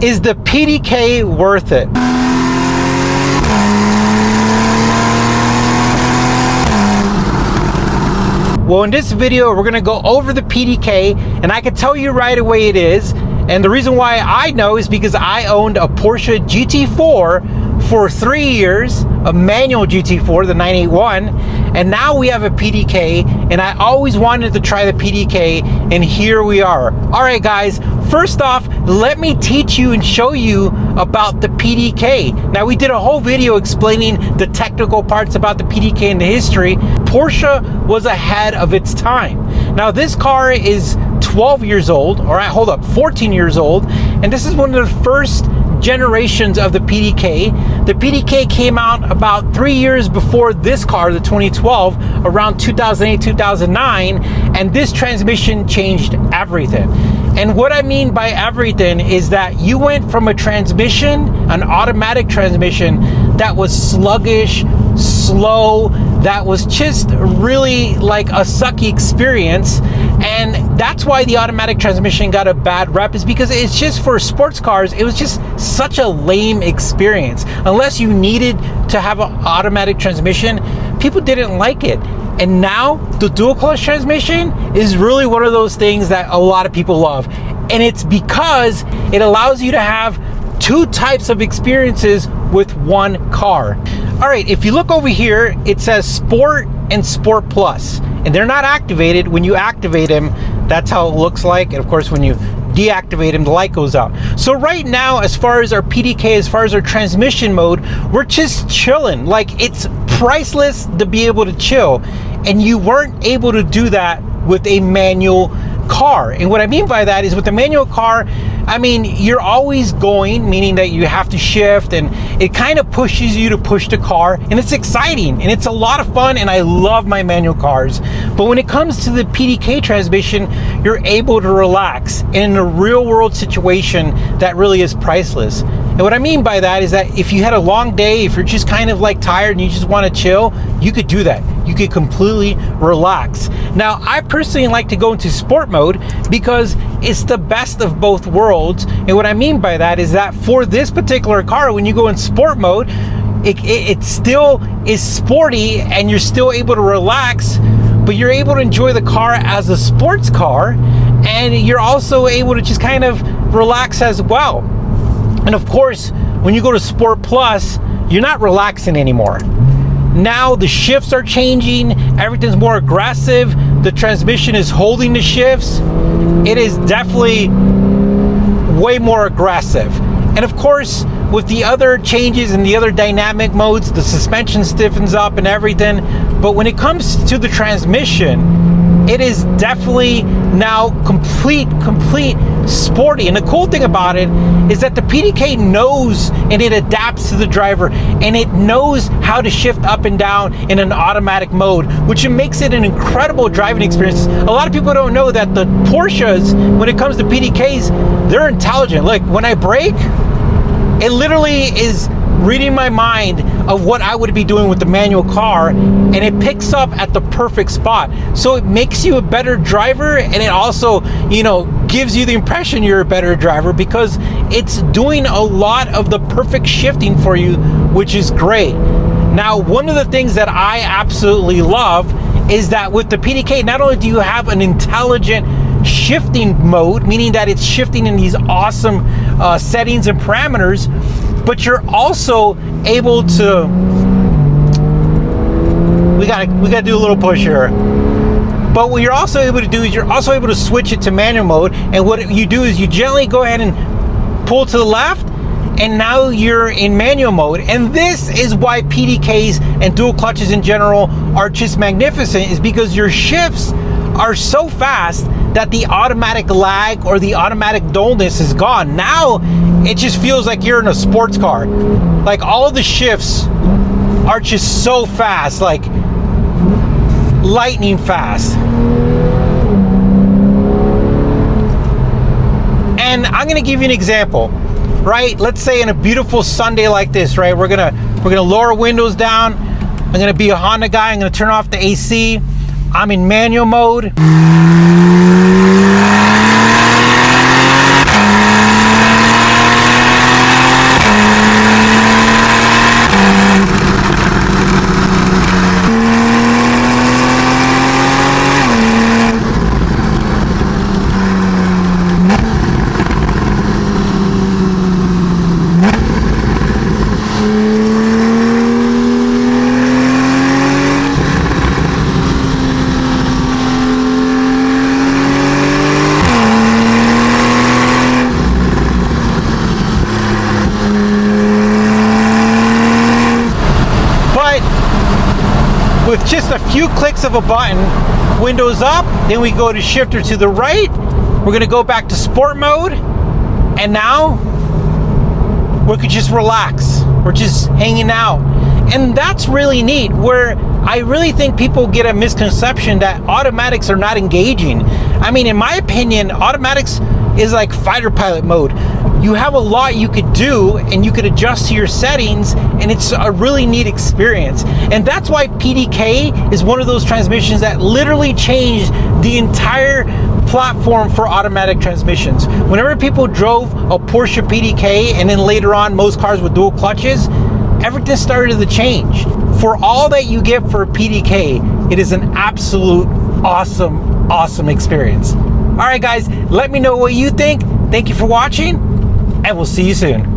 Is the PDK worth it? Well, in this video, we're gonna go over the PDK, and I can tell you right away it is. And the reason why I know is because I owned a Porsche GT4 for 3 years, a manual GT4, the 981, and now we have a PDK, and I always wanted to try the PDK, and here we are. All right, guys, first off, let me teach you and show you about the PDK. Now, we did a whole video explaining the technical parts about the PDK and the history. Porsche was ahead of its time. Now, this car is 12 years old, all right, hold up, 14 years old, and this is one of the first generations of the PDK. The PDK came out about 3 years before this car, the 2012, around 2008, 2009, and this transmission changed everything. And what I mean by everything is that you went from a transmission, an automatic transmission, that was sluggish, slow, that was just really like a sucky experience. And that's why the automatic transmission got a bad rep, is because it's just, for sports cars, it was just such a lame experience. Unless you needed to have an automatic transmission, people didn't like it. And now the dual clutch transmission is really one of those things that a lot of people love. And it's because it allows you to have two types of experiences with one car. All right, if you look over here, it says Sport and Sport Plus, and they're not activated. When you activate them, that's how it looks like. And of course, when you deactivate them, the light goes out. So right now, as far as our PDK, as far as our transmission mode, we're just chilling. Like, it's priceless to be able to chill, and you weren't able to do that with a manual car. And what I mean by that is, with the manual car, I mean, you're always going, meaning that you have to shift, and it kind of pushes you to push the car, and it's exciting and it's a lot of fun, and I love my manual cars. But when it comes to the PDK transmission, you're able to relax, and in a real world situation, that really is priceless. And what I mean by that is that if you had a long day, if you're just kind of like tired and you just want to chill, you could do that. You could completely relax. Now, I personally like to go into sport mode because it's the best of both worlds. And what I mean by that is that for this particular car, when you go in sport mode, it still is sporty and you're still able to relax, but you're able to enjoy the car as a sports car, and you're also able to just kind of relax as well. And of course, when you go to Sport Plus, you're not relaxing anymore. Now the shifts are changing, everything's more aggressive, the transmission is holding the shifts. It is definitely way more aggressive. And of course, with the other changes and the other dynamic modes, the suspension stiffens up and everything. But when it comes to the transmission, it is definitely now complete sporty. And the cool thing about it is that the PDK knows, and it adapts to the driver, and it knows how to shift up and down in an automatic mode, which makes it an incredible driving experience. A lot of people don't know that the Porsches, when it comes to PDKs, they're intelligent. Like, when I brake, it literally is reading my mind of what I would be doing with the manual car, and it picks up at the perfect spot. So it makes you a better driver, and it also, gives you the impression you're a better driver because it's doing a lot of the perfect shifting for you, which is great. Now, one of the things that I absolutely love is that with the PDK, not only do you have an intelligent shifting mode, meaning that it's shifting in these awesome settings and parameters, but you're also able to, we gotta do a little push here. But what you're also able to do is you're also able to switch it to manual mode, and what you do is you gently go ahead and pull to the left, and now you're in manual mode. And this is why PDKs and dual clutches in general are just magnificent, is because your shifts are so fast that the automatic lag or the automatic dullness is gone. Now it just feels like you're in a sports car. Like, all of the shifts are just so fast, like lightning fast. And I'm gonna give you an example, right? Let's say in a beautiful Sunday like this, right? We're gonna lower windows down. I'm gonna be a Honda guy. I'm gonna turn off the AC. I'm in manual mode. with just a few clicks of a button. Windows up, then we go to shifter to the right. We're gonna go back to sport mode, and now we could just relax. We're just hanging out. And that's really neat, where I really think people get a misconception that automatics are not engaging. I mean, in my opinion, automatics is like fighter pilot mode. You have a lot you could do, and you could adjust to your settings, and it's a really neat experience. And that's why PDK is one of those transmissions that literally changed the entire platform for automatic transmissions. Whenever people drove a Porsche PDK, and then later on most cars with dual clutches, everything started to change. For all that you get for a PDK, it is an absolute awesome experience. All right, guys, let me know what you think. Thank you for watching, and we'll see you soon.